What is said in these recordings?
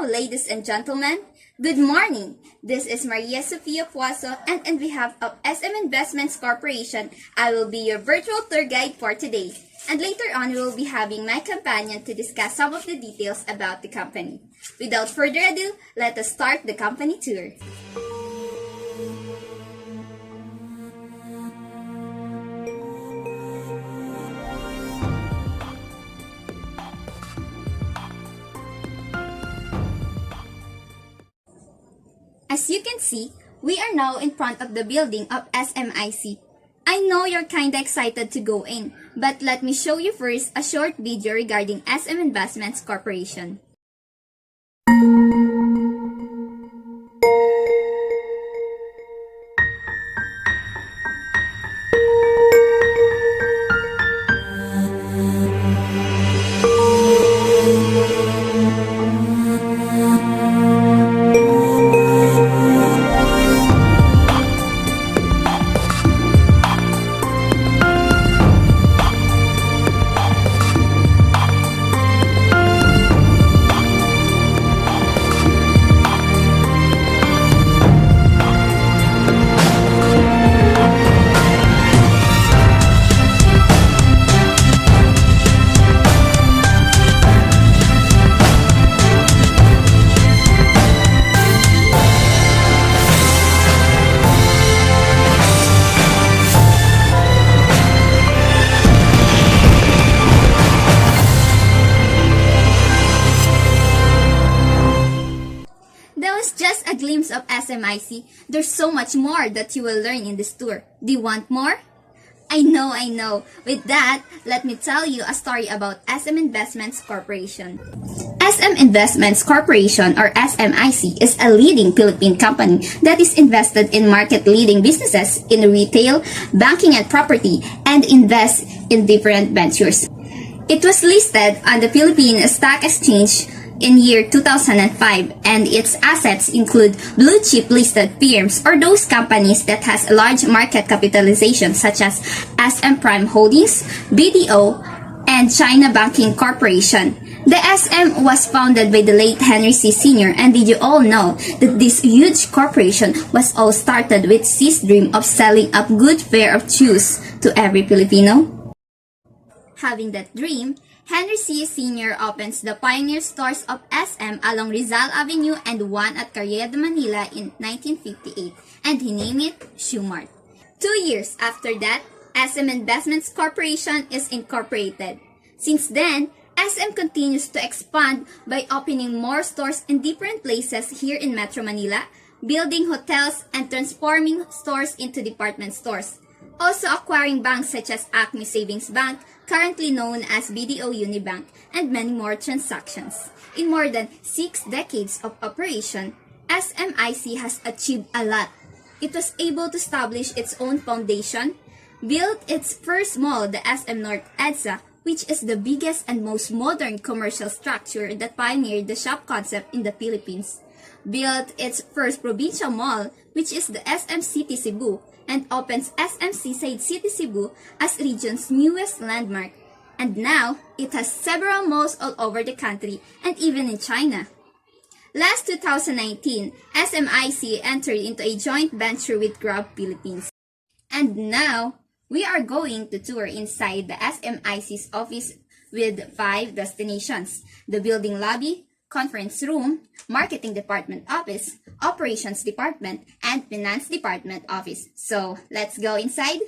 ladies and gentlemen. Good morning. This is Maria Sofia Puaso, and on behalf of SM Investments Corporation, I will be your virtual tour guide for today. And later on, we will be having my companion to discuss some of the details about the company. Without further ado, let us start the company tour. As you can see, we are now in front of the building of SMIC. I know you're kinda excited to go in, but let me show you first a short video regarding SM Investments Corporation. That was just a glimpse of SMIC. There's so much more that you will learn in this tour. Do you want more? I know. With that, let me tell you a story about SM Investments Corporation. SM Investments Corporation, or SMIC, is a leading Philippine company that is invested in market-leading businesses in retail, banking and property, and invests in different ventures. It was listed on the Philippine Stock Exchange in year 2005, and its assets include blue chip listed firms or those companies that has a large market capitalization such as SM Prime Holdings, BDO, and China Banking Corporation. The SM was founded by the late Henry C. Sr. and did you all know that this huge corporation was all started with C's dream of selling a good pair of shoes to every Filipino? Having that dream, Henry C. Sr. opens the pioneer stores of SM along Rizal Avenue and one at Carrera de Manila in 1958, and he named it Shoe Mart. 2 years after that, SM Investments Corporation is incorporated. Since then, SM continues to expand by opening more stores in different places here in Metro Manila, building hotels and transforming stores into department stores. Also acquiring banks such as Acme Savings Bank, currently known as BDO Unibank, and many more transactions. In more than 6 decades of operation, SMIC has achieved a lot. It was able to establish its own foundation, built its first mall, the SM North EDSA, which is the biggest and most modern commercial structure that pioneered the shop concept in the Philippines, built its first provincial mall, which is the SM City Cebu, and opens SM Seaside City Cebu as region's newest landmark. And now, it has several malls all over the country and even in China. Last 2019, SMIC entered into a joint venture with Grab Philippines. And now, we are going to tour inside the SMIC's office with 5 destinations: the building lobby, conference room, marketing department office, operations department, and finance department office. So, let's go inside.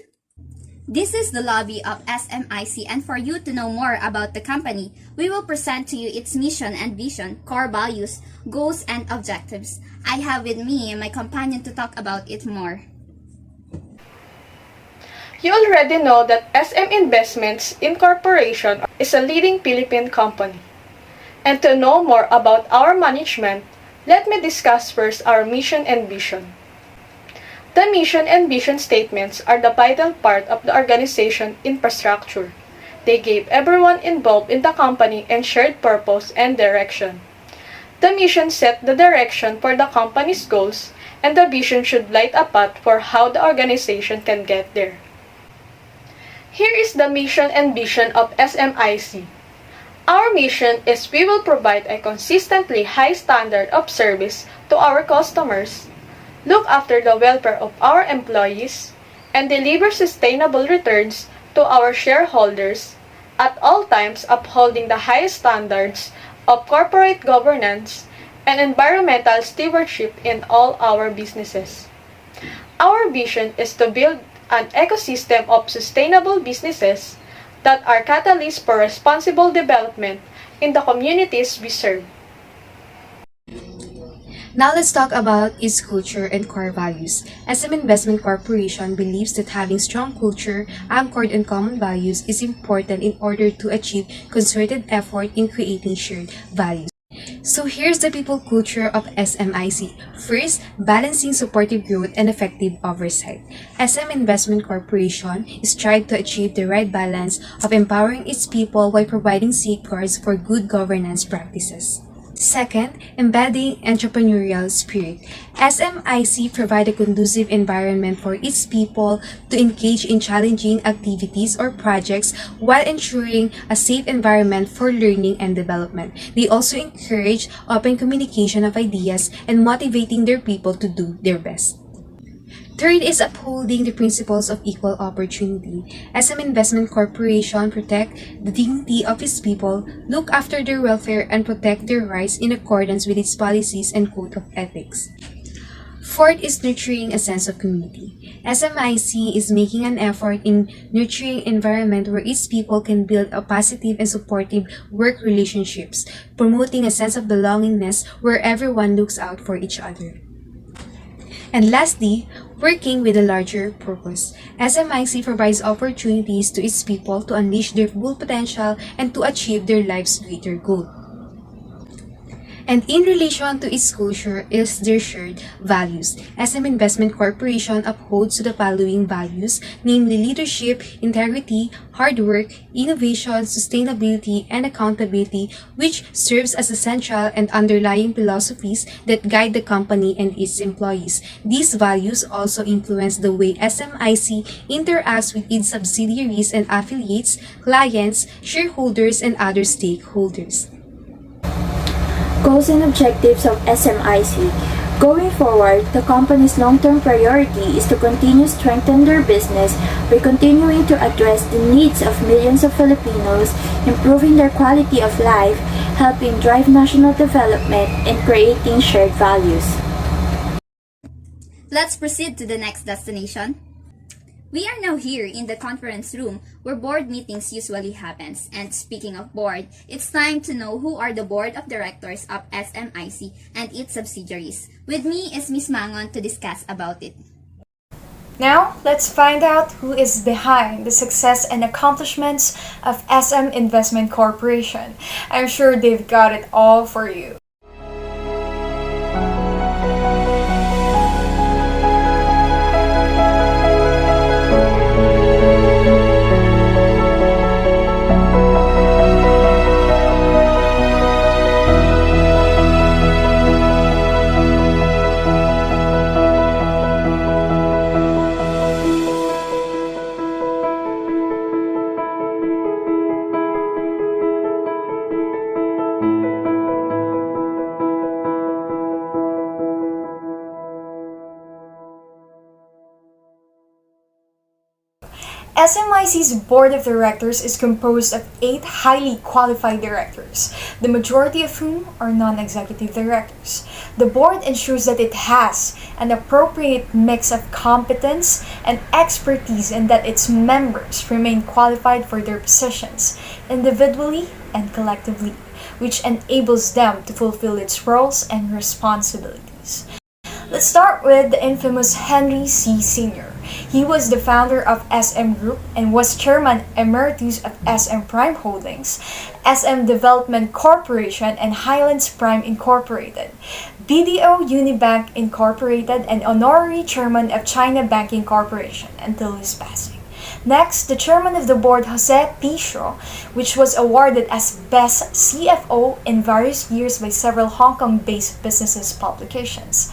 This is the lobby of SMIC, and for you to know more about the company, we will present to you its mission and vision, core values, goals, and objectives. I have with me my companion to talk about it more. You already know that SM Investments Incorporation is a leading Philippine company. And to know more about our management, let me discuss first our mission and vision. The mission and vision statements are the vital part of the organization infrastructure. They gave everyone involved in the company a shared purpose and direction. The mission set the direction for the company's goals, and the vision should light a path for how the organization can get there. Here is the mission and vision of SMIC. Our mission is we will provide a consistently high standard of service to our customers, look after the welfare of our employees, and deliver sustainable returns to our shareholders, at all times upholding the highest standards of corporate governance and environmental stewardship in all our businesses. Our vision is to build an ecosystem of sustainable businesses that are catalysts for responsible development in the communities we serve. Now let's talk about its culture and core values. SM Investment Corporation believes that having strong culture anchored on common values is important in order to achieve concerted effort in creating shared values. So here's the people culture of SMIC. First, balancing supportive growth and effective oversight. SM Investment Corporation strives to achieve the right balance of empowering its people while providing safeguards for good governance practices. Second, embedding entrepreneurial spirit. SMIC provides a conducive environment for its people to engage in challenging activities or projects while ensuring a safe environment for learning and development. They also encourage open communication of ideas and motivating their people to do their best. Third is upholding the principles of equal opportunity. SM Investment Corporation protect the dignity of its people, look after their welfare, and protect their rights in accordance with its policies and code of ethics. Fourth is nurturing a sense of community. SMIC is making an effort in nurturing an environment where its people can build a positive and supportive work relationships, promoting a sense of belongingness where everyone looks out for each other. And lastly, working with a larger purpose. SMIC provides opportunities to its people to unleash their full potential and to achieve their life's greater goal. And in relation to its culture is their shared values. SM Investment Corporation upholds to the following values, namely leadership, integrity, hard work, innovation, sustainability, and accountability, which serves as essential and underlying philosophies that guide the company and its employees. These values also influence the way SMIC interacts with its subsidiaries and affiliates, clients, shareholders, and other stakeholders. Goals and objectives of SMIC. Going forward, the company's long-term priority is to continue strengthen their business by continuing to address the needs of millions of Filipinos, improving their quality of life, helping drive national development, and creating shared values. Let's proceed to the next destination. We are now here in the conference room where board meetings usually happens. And speaking of board, it's time to know who are the board of directors of SMIC and its subsidiaries. With me is Ms. Mangon to discuss about it. Now, let's find out who is behind the success and accomplishments of SM Investment Corporation. I'm sure they've got it all for you. SMIC's board of directors is composed of 8 highly qualified directors, the majority of whom are non-executive directors. The board ensures that it has an appropriate mix of competence and expertise and that its members remain qualified for their positions, individually and collectively, which enables them to fulfill its roles and responsibilities. Let's start with the infamous Henry C. Sr. He was the founder of SM Group and was chairman emeritus of SM Prime Holdings, SM Development Corporation, and Highlands Prime Incorporated, BDO Unibank Incorporated, and honorary chairman of China Banking Corporation until his passing. Next, the chairman of the board, Jose Pisho, which was awarded as Best CFO in various years by several Hong Kong-based businesses publications.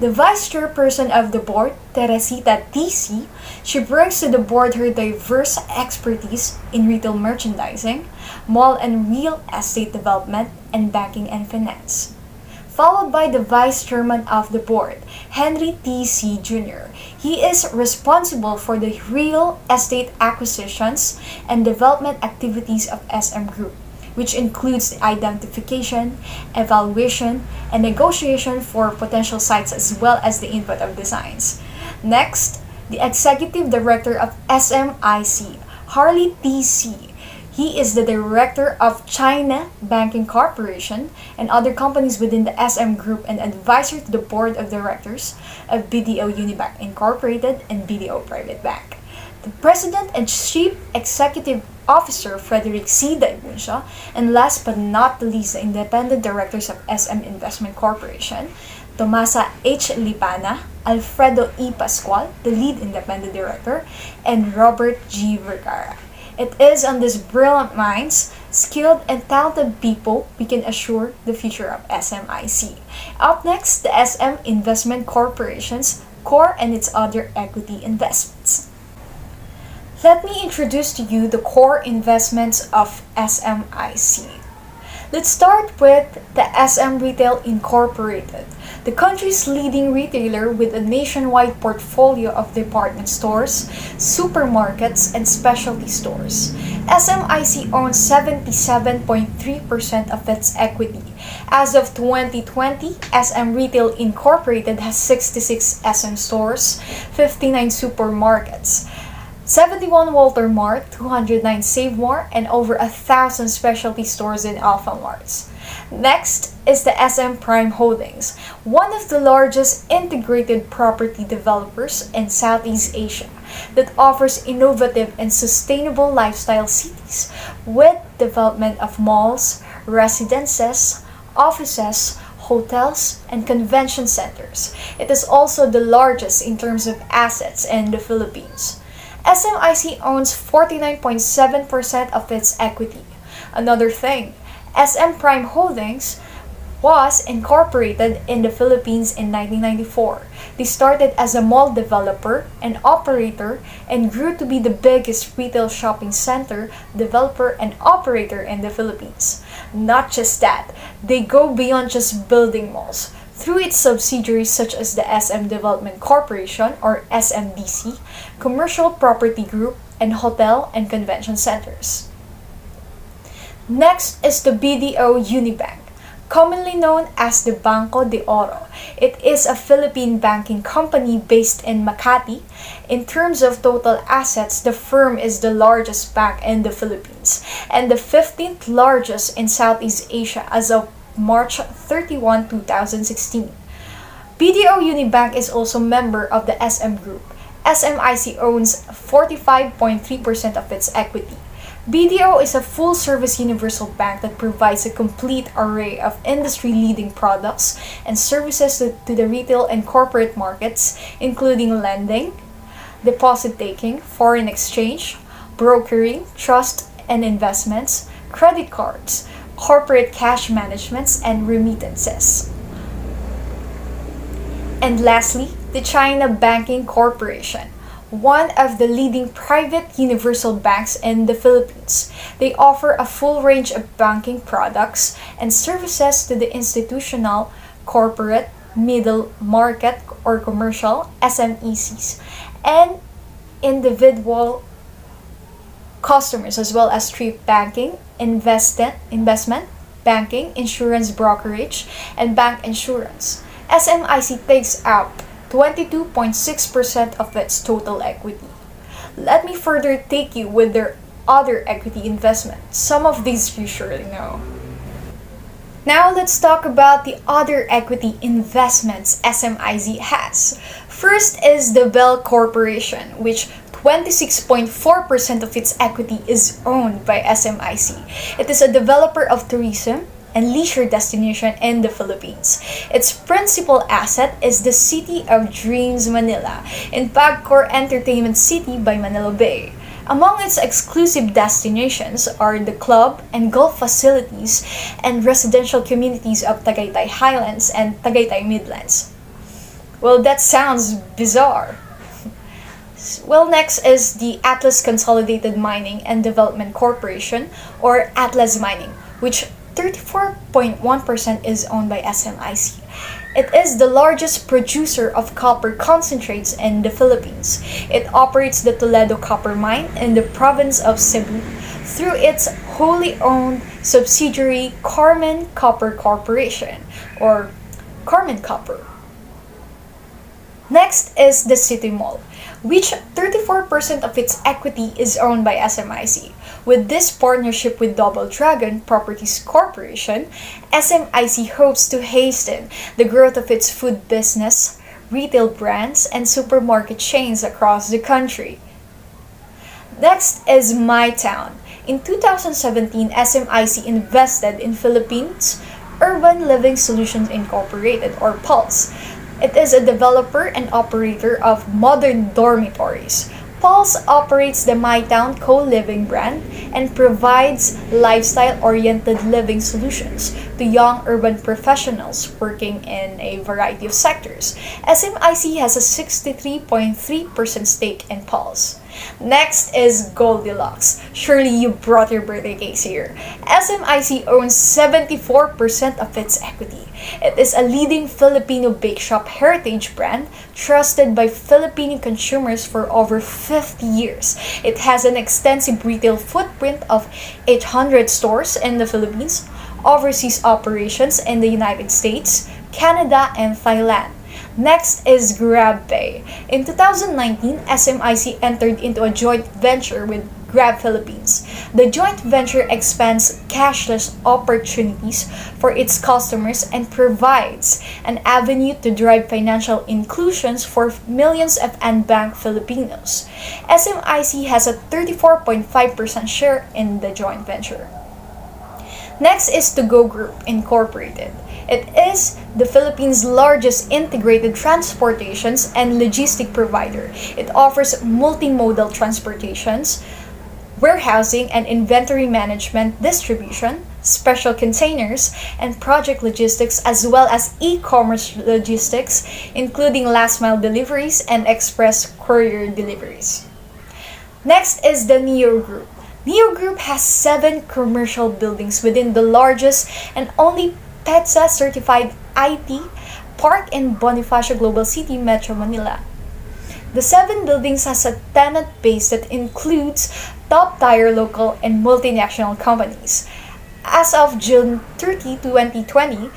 The vice chairperson of the board, Teresita TC, she brings to the board her diverse expertise in retail merchandising, mall and real estate development, and banking and finance. Followed by the vice chairman of the board, Henry T.C. Jr. He is responsible for the real estate acquisitions and development activities of SM Group, which includes the identification, evaluation, and negotiation for potential sites as well as the input of designs. Next, the executive director of SMIC, Harley T.C. He is the director of China Banking Corporation and other companies within the SM Group and advisor to the board of directors of BDO Unibank Incorporated and BDO Private Bank. The president and chief executive officer, Frederick C. Daibunsha, and last but not the least, the independent directors of SM Investment Corporation, Tomasa H. Lipana, Alfredo E. Pascual, the lead independent director, and Robert G. Vergara. It is on these brilliant minds, skilled and talented people we can assure the future of SMIC. Up next, the SM Investment Corporation's core and its other equity investments. Let me introduce to you the core investments of SMIC. Let's start with the SM Retail Incorporated, the country's leading retailer with a nationwide portfolio of department stores, supermarkets, and specialty stores. SMIC owns 77.3% of its equity. As of 2020, SM Retail Incorporated has 66 SM stores, 59 supermarkets, 71 Walter Mart, 209 Save More, and over 1,000 specialty stores in Alpha Marts. Next is the SM Prime Holdings, one of the largest integrated property developers in Southeast Asia that offers innovative and sustainable lifestyle cities with development of malls, residences, offices, hotels, and convention centers. It is also the largest in terms of assets in the Philippines. SMIC owns 49.7% of its equity. Another thing, SM Prime Holdings was incorporated in the Philippines in 1994. They started as a mall developer and operator and grew to be the biggest retail shopping center developer and operator in the Philippines. Not just that, they go beyond just building malls. Through its subsidiaries such as the SM Development Corporation or SMDC, Commercial Property Group, and hotel and convention centers. Next is the BDO Unibank, commonly known as the Banco de Oro. It is a Philippine banking company based in Makati. In terms of total assets, the firm is the largest bank in the Philippines and the 15th largest in Southeast Asia as of March 31, 2016. BDO Unibank is also member of the SM Group. SMIC owns 45.3% of its equity. BDO is a full-service universal bank that provides a complete array of industry-leading products and services to the retail and corporate markets, including lending, deposit taking, foreign exchange, brokering, trust and investments, credit cards, corporate cash managements, and remittances. And lastly, the China Banking Corporation, one of the leading private universal banks in the Philippines. They offer a full range of banking products and services to the institutional, corporate, middle market or commercial SMECs and individual customers, as well as trade banking, investment banking, insurance brokerage, and bank insurance. SMIC takes up 22.6% of its total equity. Let me further take you with their other equity investments. Some of these you surely know. Now let's talk about the other equity investments SMIC has. First is the Bell Corporation, which 26.4% of its equity is owned by SMIC. It is a developer of tourism and leisure destination in the Philippines. Its principal asset is the City of Dreams Manila in Pagcor Entertainment City by Manila Bay. Among its exclusive destinations are the club and golf facilities and residential communities of Tagaytay Highlands and Tagaytay Midlands. Well, that sounds bizarre. Well, next is the Atlas Consolidated Mining and Development Corporation, or Atlas Mining, which 34.1% is owned by SMIC. It is the largest producer of copper concentrates in the Philippines. It operates the Toledo Copper Mine in the province of Cebu through its wholly owned subsidiary Carmen Copper Corporation, or Carmen Copper. Next is the City Mall, which 34% of its equity is owned by SMIC. With this partnership with Double Dragon Properties Corporation, SMIC hopes to hasten the growth of its food business, retail brands, and supermarket chains across the country. Next is My Town. In 2017, SMIC invested in Philippines Urban Living Solutions Incorporated, or PULSE. It is a developer and operator of modern dormitories. Pulse operates the MyTown co-living brand and provides lifestyle-oriented living solutions to young urban professionals working in a variety of sectors. SMIC has a 63.3% stake in Pulse. Next is Goldilocks. Surely you brought your birthday cakes here. SMIC owns 74% of its equity. It is a leading Filipino bake shop heritage brand trusted by Filipino consumers for over 50 years. It has an extensive retail footprint of 800 stores in the Philippines, overseas operations in the United States, Canada, and Thailand. Next is GrabPay. In 2019, SMIC entered into a joint venture with Grab Philippines. The joint venture expands cashless opportunities for its customers and provides an avenue to drive financial inclusions for millions of unbanked Filipinos. SMIC has a 34.5% share in the joint venture. Next is To Go Group Incorporated. It is the Philippines' largest integrated transportations and logistic provider. It offers multimodal transportations, warehousing and inventory management, distribution, special containers, and project logistics, as well as e-commerce logistics, including last-mile deliveries and express courier deliveries. Next is the Neo Group. Neo Group has 7 commercial buildings within the largest and only PEDSA certified IT park in Bonifacio Global City, Metro Manila. The 7 buildings has a tenant base that includes top-tier local and multinational companies. As of June 30, 2020,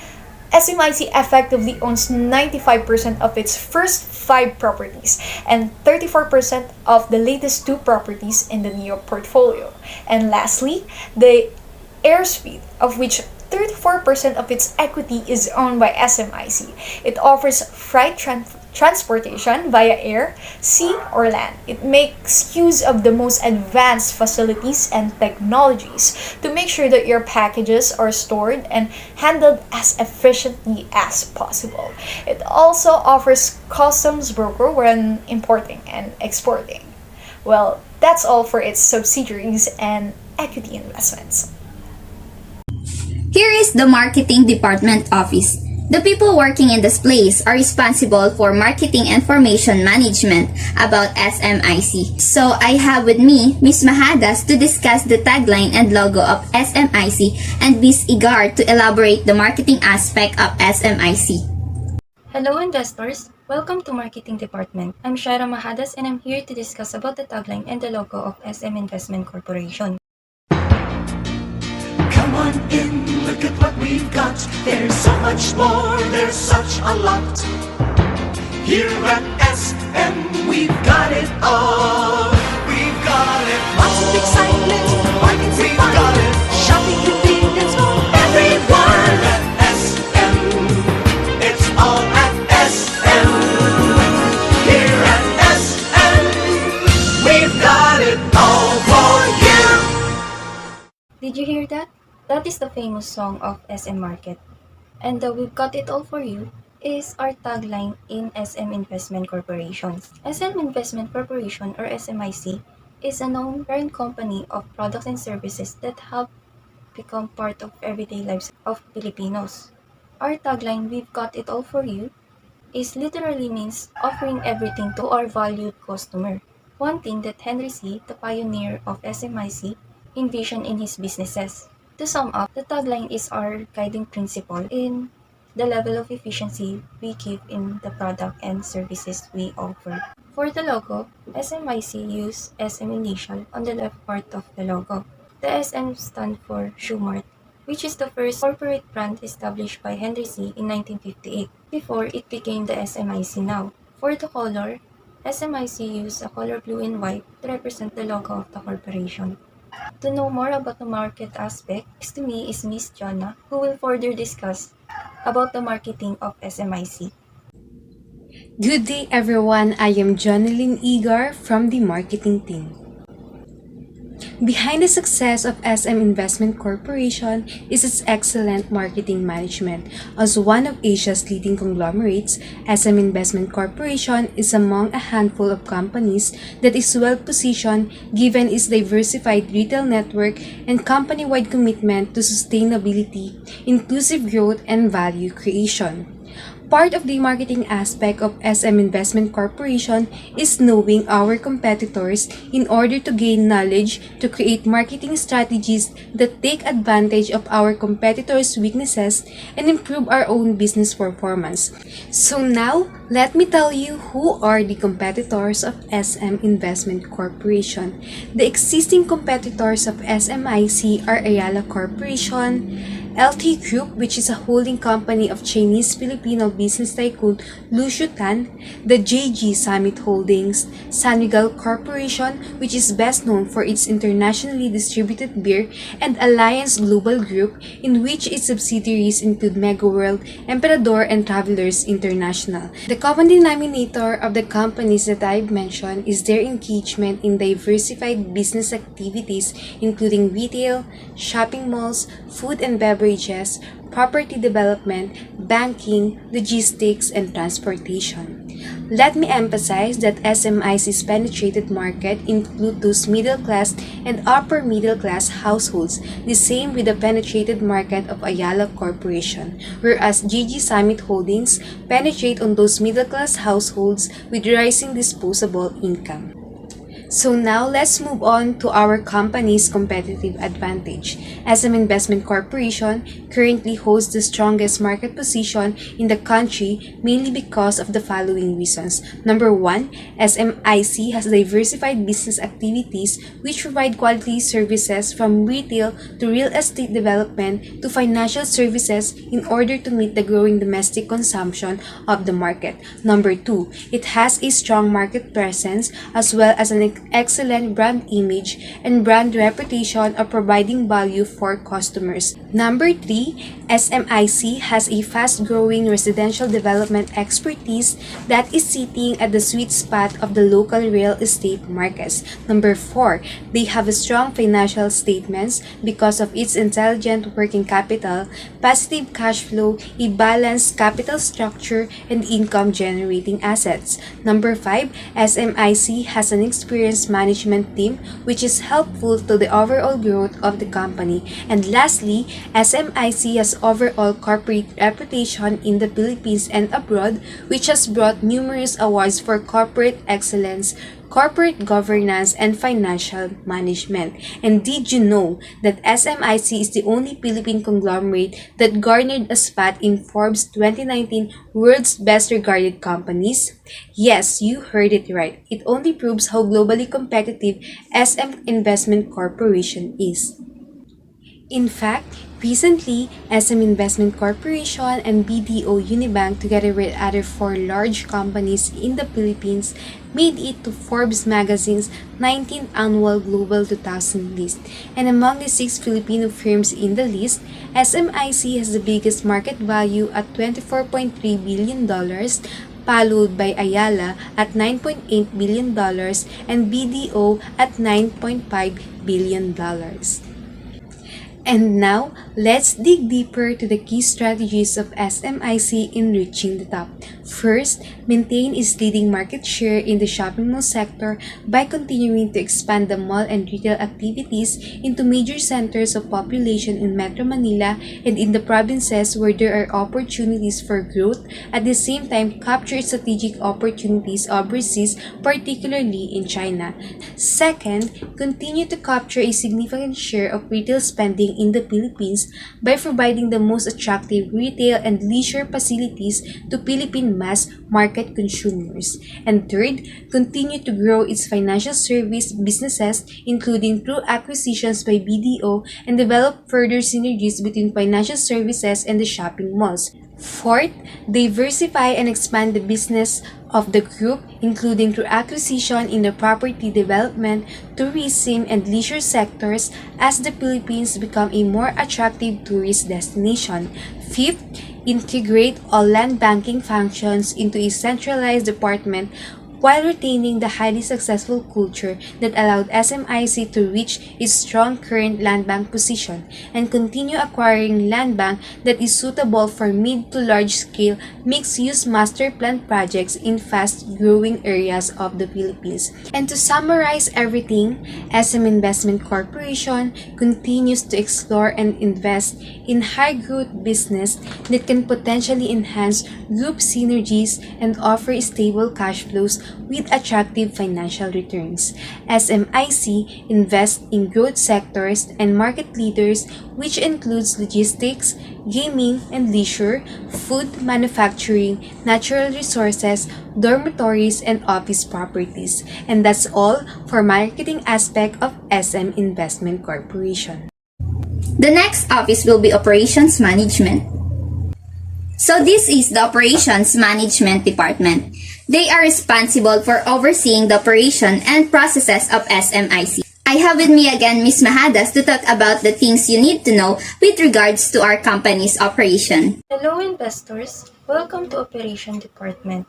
SMIC effectively owns 95% of its first 5 properties and 34% of the latest 2 properties in the Neo portfolio. And lastly, the Airspeed, of which 34% of its equity is owned by SMIC. It offers freight transportation via air, sea, or land. It makes use of the most advanced facilities and technologies to make sure that your packages are stored and handled as efficiently as possible. It also offers customs broker when importing and exporting. Well, that's all for its subsidiaries and equity investments. Here is the Marketing Department Office. The people working in this place are responsible for marketing information management about SMIC. So I have with me Ms. Mahadas to discuss the tagline and logo of SMIC and Ms. Igar to elaborate the marketing aspect of SMIC. Hello investors! Welcome to Marketing Department. I'm Shara Mahadas and I'm here to discuss about the tagline and the logo of SM Investment Corporation. Come on in, look at what we've got. There's so much more, there's such a lot. Here at SM, we've got it all. We've got it all. Lots of excitement, markets and fun. Shopping convenience for everyone. At SM, it's all at SM. Here at SM, we've got it all for you. Did you hear that? That is the famous song of SM Market. And the We've Got It All For You is our tagline in SM Investment Corporation. SM Investment Corporation, or SMIC, is a known parent company of products and services that have become part of everyday lives of Filipinos. Our tagline, We've Got It All For You, is literally means offering everything to our valued customer. One thing that Henry C., the pioneer of SMIC, envisioned in his businesses. To sum up, the tagline is our guiding principle in the level of efficiency we give in the product and services we offer. For the logo, SMIC use SM initial on the left part of the logo. The SM stand for Shoemart, which is the first corporate brand established by Henry C. in 1958, before it became the SMIC now. For the color, SMIC used a color blue and white to represent the logo of the corporation. To know more about the market aspect, next to me is Miss Jonna, who will further discuss about the marketing of SMIC. Good day everyone, I am Jonalyn Igar from the marketing team. Behind the success of SM Investment Corporation is its excellent marketing management. As one of Asia's leading conglomerates, SM Investment Corporation is among a handful of companies that is well positioned given its diversified retail network and company-wide commitment to sustainability, inclusive growth, and value creation. Part of the marketing aspect of SM Investment Corporation is knowing our competitors in order to gain knowledge to create marketing strategies that take advantage of our competitors' weaknesses and improve our own business performance. So now, let me tell you who are the competitors of SM Investment Corporation. The existing competitors of SMIC are Ayala Corporation, LT Group, which is a holding company of Chinese-Filipino business tycoon Lu Tan, the JG Summit Holdings, San Miguel Corporation, which is best known for its internationally distributed beer, and Alliance Global Group, in which its subsidiaries include MegaWorld, Emperador, and Travelers International. The common denominator of the companies that I've mentioned is their engagement in diversified business activities, including retail, shopping malls, food and beverages, property development, banking, logistics, and transportation. Let me emphasize that SMIC's penetrated market include those middle-class and upper-middle-class households, the same with the penetrated market of Ayala Corporation, whereas GG Summit Holdings penetrate on those middle-class households with rising disposable income. So now let's move on to our company's competitive advantage. SM Investment Corporation currently holds the strongest market position in the country mainly because of the following reasons. Number 1, SMIC has diversified business activities which provide quality services from retail to real estate development to financial services in order to meet the growing domestic consumption of the market. Number 2, it has a strong market presence as well as an excellent brand image and brand reputation of providing value for customers. Number 3, SMIC has a fast-growing residential development expertise that is sitting at the sweet spot of the local real estate markets. Number 4, they have a strong financial statements because of its intelligent working capital, positive cash flow, a balanced capital structure, and income-generating assets. Number 5, SMIC has an experienced management team which is helpful to the overall growth of the company. And lastly, SMIC has overall corporate reputation in the Philippines and abroad, which has brought numerous awards for corporate excellence, corporate governance, and financial management. And did you know that SMIC is the only Philippine conglomerate that garnered a spot in Forbes 2019 World's Best Regarded Companies? Yes, you heard it right. It only proves how globally competitive SM Investment Corporation is. In fact, recently, SM Investment Corporation and BDO Unibank, together with other 4 large companies in the Philippines, made it to Forbes magazine's 19th annual Global 2000 list. And among the 6 Filipino firms in the list, SMIC has the biggest market value at $24.3 billion, followed by Ayala at $9.8 billion and BDO at $9.5 billion. And now, let's dig deeper to the key strategies of SMIC in reaching the top. First, maintain its leading market share in the shopping mall sector by continuing to expand the mall and retail activities into major centers of population in Metro Manila and in the provinces where there are opportunities for growth, at the same time capture strategic opportunities overseas, particularly in China. Second, continue to capture a significant share of retail spending in the Philippines by providing the most attractive retail and leisure facilities to Philippine mass market consumers. And third, continue to grow its financial service businesses, including through acquisitions by BDO, and develop further synergies between financial services and the shopping malls. Fourth, diversify and expand the business of the group, including through acquisition in the property development, tourism, and leisure sectors as the Philippines become a more attractive tourist destination. Fifth, integrate all land banking functions into a centralized department while retaining the highly successful culture that allowed SMIC to reach its strong current land bank position and continue acquiring land bank that is suitable for mid to large scale mixed-use master plan projects in fast-growing areas of the Philippines. And to summarize everything, SM Investment Corporation continues to explore and invest in high-growth business that can potentially enhance group synergies and offer stable cash flows with attractive financial returns. SMIC invests in growth sectors and market leaders, which includes logistics, gaming and leisure, food manufacturing, natural resources, dormitories, and office properties. And that's all for marketing aspect of SM Investment Corporation. The next office will be Operations Management. So this is the Operations Management Department. They are responsible for overseeing the operation and processes of SMIC. I have with me again Ms. Mahadas to talk about the things you need to know with regards to our company's operation. Hello investors, welcome to Operation Department.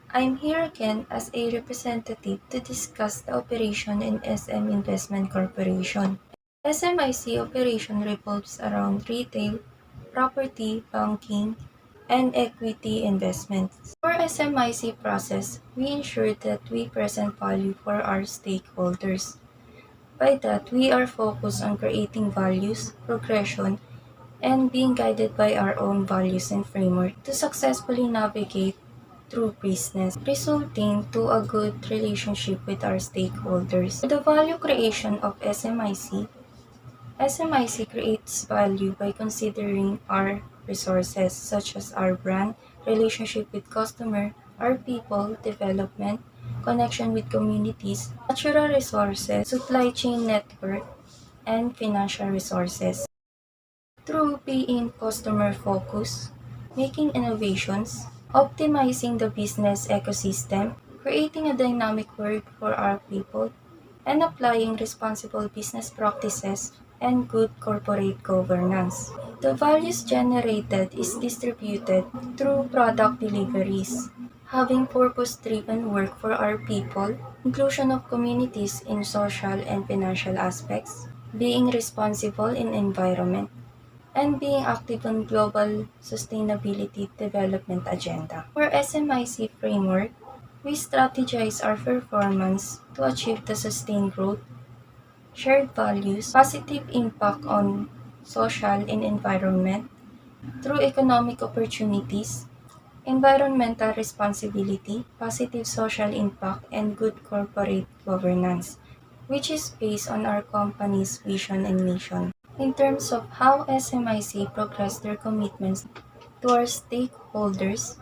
I'm here again as a representative to discuss the operation in SM Investment Corporation. SMIC operation revolves around retail, property, banking, and equity investments. For SMIC process, we ensure that we present value for our stakeholders. By that, we are focused on creating values, progression, and being guided by our own values and framework to successfully navigate through business, resulting to a good relationship with our stakeholders. The value creation of SMIC creates value by considering our resources such as our brand, relationship with customer, our people, development, connection with communities, natural resources, supply chain network, and financial resources. Through being customer focused, making innovations, optimizing the business ecosystem, creating a dynamic world for our people, and applying responsible business practices and good corporate governance. The values generated is distributed through product deliveries, having purpose-driven work for our people, inclusion of communities in social and financial aspects, being responsible in environment, and being active on global sustainability development agenda. For SMIC framework, we strategize our performance to achieve the sustained growth, shared values, positive impact on social and environment through economic opportunities, environmental responsibility, positive social impact, and good corporate governance, which is based on our company's vision and mission. In terms of how SMIC progress their commitments to our stakeholders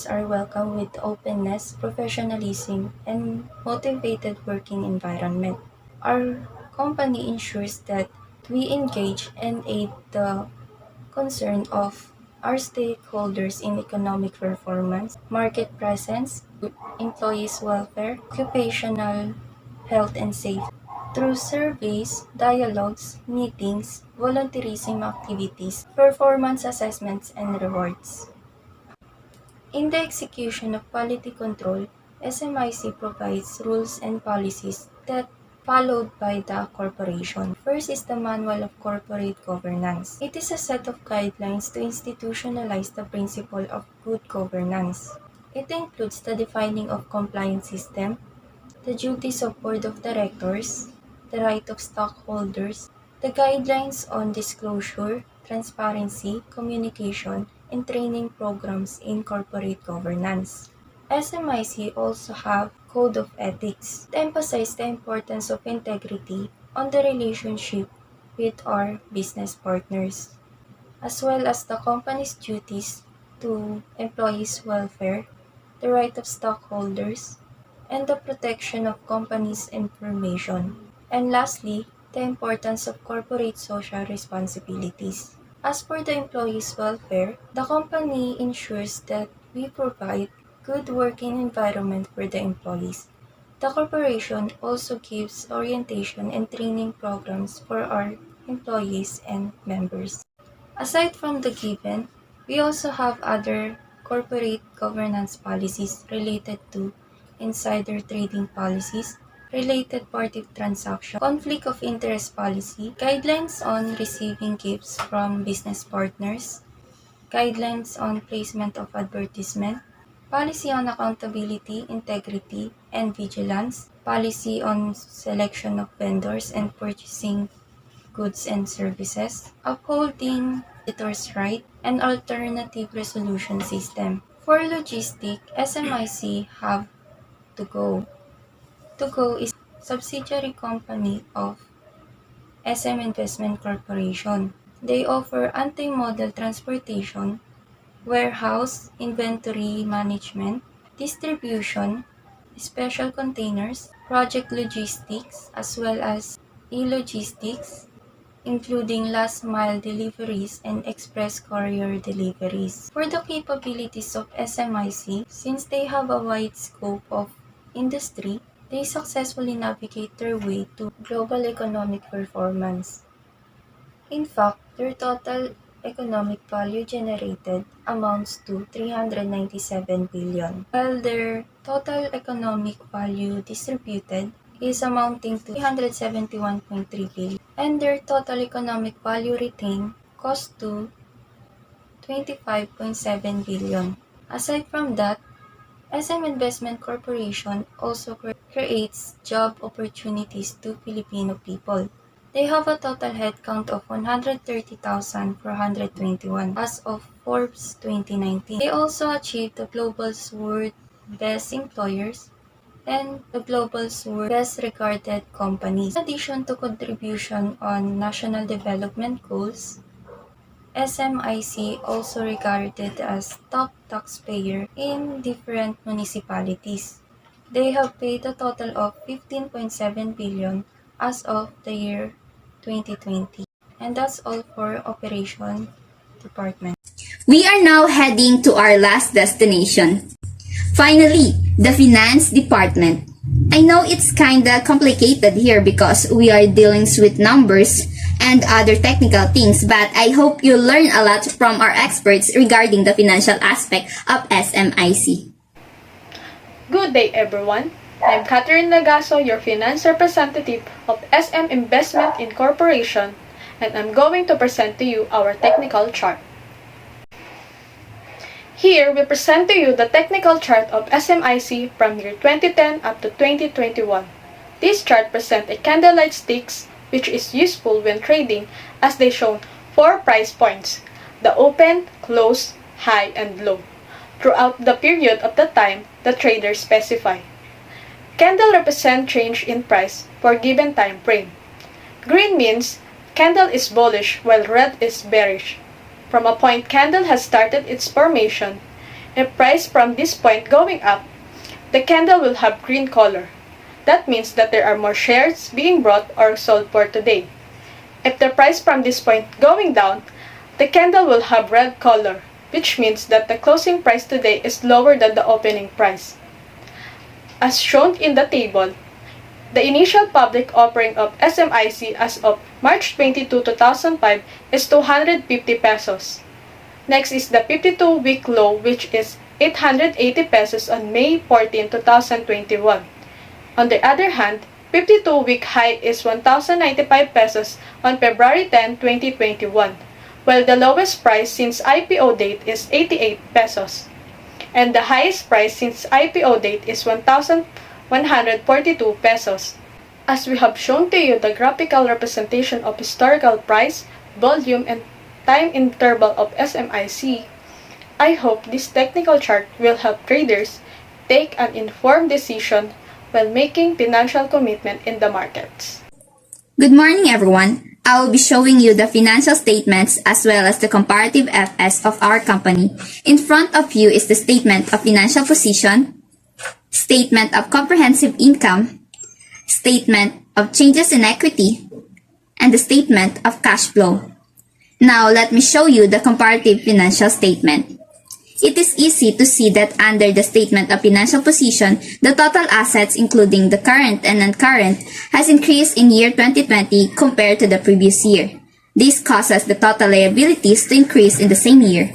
are welcome with openness, professionalism, and motivated working environment. Our company ensures that we engage and aid the concern of our stakeholders in economic performance, market presence, employees' welfare, occupational health and safety. Through surveys, dialogues, meetings, volunteerism activities, performance assessments, and rewards. In the execution of quality control, SMIC provides rules and policies that followed by the corporation. First is the Manual of Corporate Governance. It is a set of guidelines to institutionalize the principle of good governance. It includes the defining of compliance system, the duties of board of directors, the right of stockholders, the guidelines on disclosure, transparency, communication, and training programs in corporate governance. SMIC also have Code of Ethics to emphasize the importance of integrity on the relationship with our business partners, as well as the company's duties to employees' welfare, the right of stockholders, and the protection of company's information. And lastly, the importance of corporate social responsibilities. As for the employees' welfare, the company ensures that we provide good working environment for the employees. The corporation also gives orientation and training programs for our employees and members. Aside from the given, we also have other corporate governance policies related to insider trading policies, related party transaction, conflict of interest policy, guidelines on receiving gifts from business partners, guidelines on placement of advertisement, policy on accountability, integrity, and vigilance, policy on selection of vendors and purchasing goods and services, upholding visitors' right, and alternative resolution system. For logistic, SMIC have to go. To go is subsidiary company of SM Investment Corporation. They offer anti-model transportation, warehouse, inventory management, distribution, special containers, project logistics, as well as e-logistics, including last-mile deliveries and express courier deliveries. For the capabilities of SMIC, since they have a wide scope of industry, they successfully navigate their way to global economic performance. In fact, their total economic value generated amounts to 397 billion, while their total economic value distributed is amounting to 371.3 billion, and their total economic value retained cost to 25.7 billion. Aside from that, SM Investment Corporation also creates job opportunities to Filipino people. They have a total headcount of 130,421 as of Forbes 2019. They also achieved the Global Sword Best Employers and the Global Sword Best Regarded Companies. In addition to contribution on national development goals, SMIC also regarded as top taxpayer in different municipalities. They have paid a total of 15.7 billion as of the year 2020. And that's all for Operation Department. We are now heading to our last destination. Finally, the finance department. I know it's kinda complicated here because we are dealing with numbers and other technical things, but I hope you learn a lot from our experts regarding the financial aspect of SMIC. Good day, everyone. I'm Catherine Lagaso, your finance representative of SM Investment Incorporation, and I'm going to present to you our technical chart. Here, we present to you the technical chart of SMIC from year 2010 up to 2021. This chart presents a candlelight sticks, which is useful when trading, as they show 4 price points: the open, close, high, and low, throughout the period of the time the traders specify. Candle represent change in price for given time frame. Green means candle is bullish while red is bearish. From a point candle has started its formation, if price from this point going up, the candle will have green color. That means that there are more shares being bought or sold for today. If the price from this point going down, the candle will have red color, which means that the closing price today is lower than the opening price. As shown in the table, the initial public offering of SMIC as of March 22, 2005 is 250 pesos. Next is the 52-week low, which is 880 pesos on May 14, 2021. On the other hand, 52-week high is 1,095 pesos on February 10, 2021, while the lowest price since IPO date is 88 pesos, and the highest price since IPO date is 1,142 pesos. As we have shown to you the graphical representation of historical price, volume, and time interval of SMIC, I hope this technical chart will help traders take an informed decision while making financial commitment in the markets. Good morning, everyone. I will be showing you the financial statements as well as the comparative FS of our company. In front of you is the statement of financial position, statement of comprehensive income, statement of changes in equity, and the statement of cash flow. Now, let me show you the comparative financial statement. It is easy to see that under the statement of financial position, the total assets including the current and non-current has increased in year 2020 compared to the previous year. This causes the total liabilities to increase in the same year.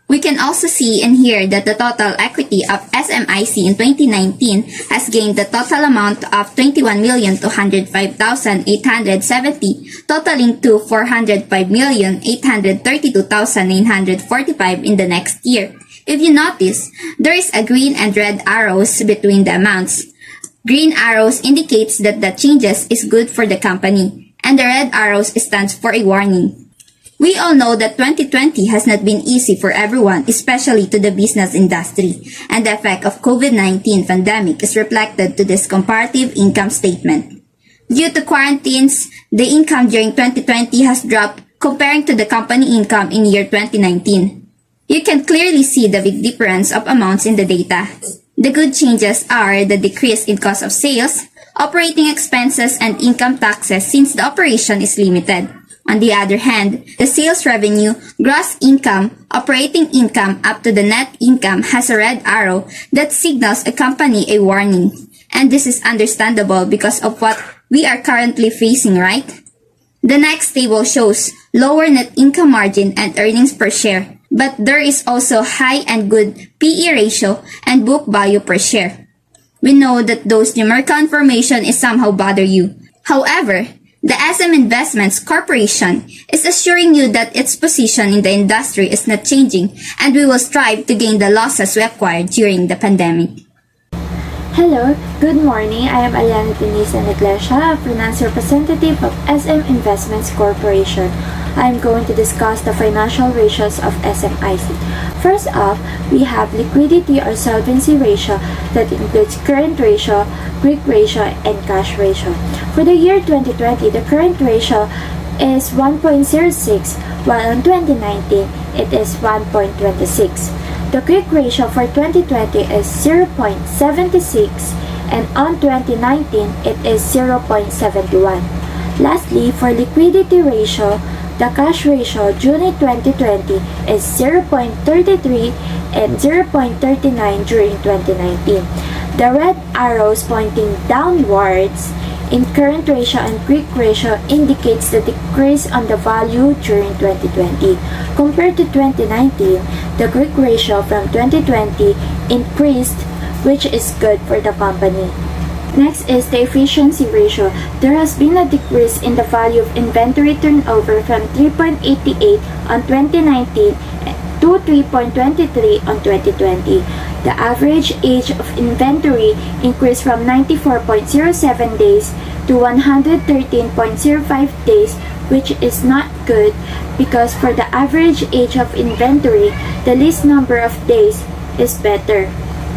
We can also see and hear that the total equity of SMIC in 2019 has gained the total amount of 21,205,870, totaling to 405,832,945 in the next year. If you notice, there is a green and red arrows between the amounts. Green arrows indicates that the changes is good for the company, and the red arrows stands for a warning. We all know that 2020 has not been easy for everyone, especially to the business industry, and the effect of COVID-19 pandemic is reflected to this comparative income statement. Due to quarantines, the income during 2020 has dropped comparing to the company income in year 2019. You can clearly see the big difference of amounts in the data. The good changes are the decrease in cost of sales, operating expenses, and income taxes since the operation is limited. On the other hand, the sales revenue, gross income, operating income up to the net income has a red arrow that signals a company a warning. And this is understandable because of what we are currently facing, right? The next table shows lower net income margin and earnings per share, but there is also high and good PE ratio and book value per share. We know that those numerical information is somehow bother you. However, the SM Investments Corporation is assuring you that its position in the industry is not changing, and we will strive to gain the losses we acquired during the pandemic. Hello, good morning. I am Aliana Denise Iglesia, finance representative of SM Investments Corporation. I am going to discuss the financial ratios of SMIC. First off, we have liquidity or solvency ratio that includes current ratio, quick ratio, and cash ratio. For the year 2020, the current ratio is 1.06, while in 2019, it is 1.26. The quick ratio for 2020 is 0.76, and on 2019, it is 0.71. Lastly, for liquidity ratio, the cash ratio during 2020 is 0.33 and 0.39 during 2019. The red arrows pointing downwards in current ratio and quick ratio indicates the decrease on the value during 2020. Compared to 2019, the quick ratio from 2020 increased, which is good for the company. Next is the efficiency ratio. There has been a decrease in the value of inventory turnover from 3.88 on 2019 to 3.23 on 2020. The average age of inventory increased from 94.07 days to 113.05 days, which is not good because for the average age of inventory, the least number of days is better.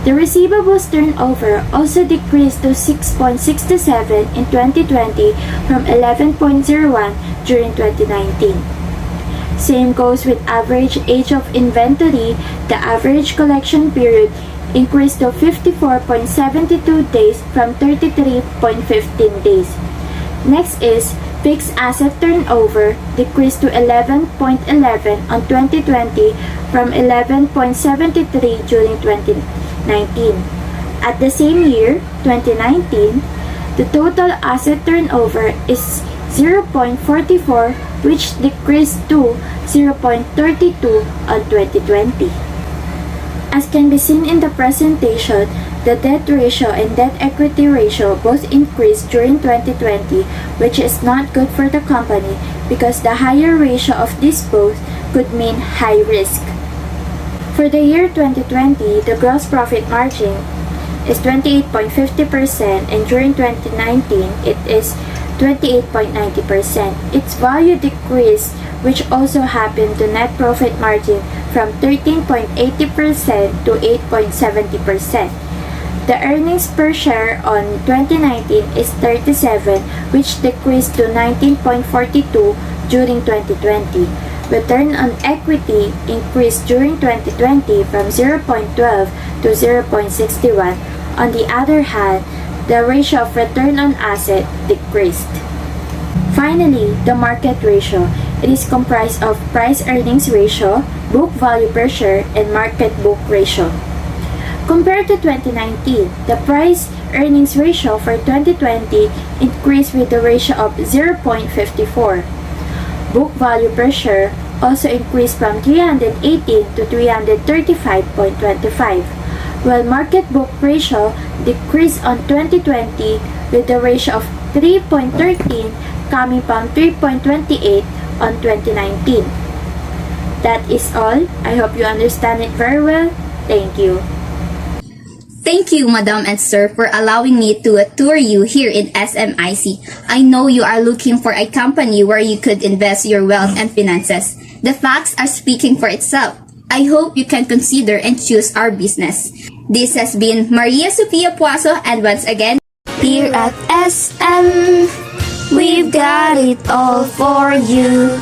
The receivables turnover also decreased to 6.67 in 2020 from 11.01 during 2019. Same goes with average age of inventory. The average collection period increased to 54.72 days from 33.15 days. Next is fixed asset turnover decreased to 11.11 on 2020 from 11.73 during 2019. At the same year, 2019, the total asset turnover is 0.44, which decreased to 0.32 on 2020. As can be seen in the presentation, The debt ratio and debt equity ratio both increased during 2020, which is not good for the company because the higher ratio of these both could mean high risk. For the year 2020, the gross profit margin is 28.50% and during 2019 it is 28.90%. Its value decreased, which also happened to net profit margin from 13.80% to 8.70%. The earnings per share on 2019 is 37, which decreased to 19.42 during 2020. Return on equity increased during 2020 from 0.12 to 0.61. On the other hand, the ratio of return on asset decreased. Finally, the market ratio. It is comprised of price-earnings ratio, book value per share, and market book ratio. Compared to 2019, the price-earnings ratio for 2020 increased with a ratio of 0.54. Book value per share also increased from 318 to 335.25, while market book ratio decreased on 2020 with a ratio of 3.13 coming from 3.28 on 2019. That is all. I hope you understand it very well. Thank you. Thank you, Madam and Sir, for allowing me to tour you here in SMIC. I know you are looking for a company where you could invest your wealth and finances. The facts are speaking for itself. I hope you can consider and choose our business. This has been Maria Sofia Puaso, and once again, Here at SM, we've got it all for you.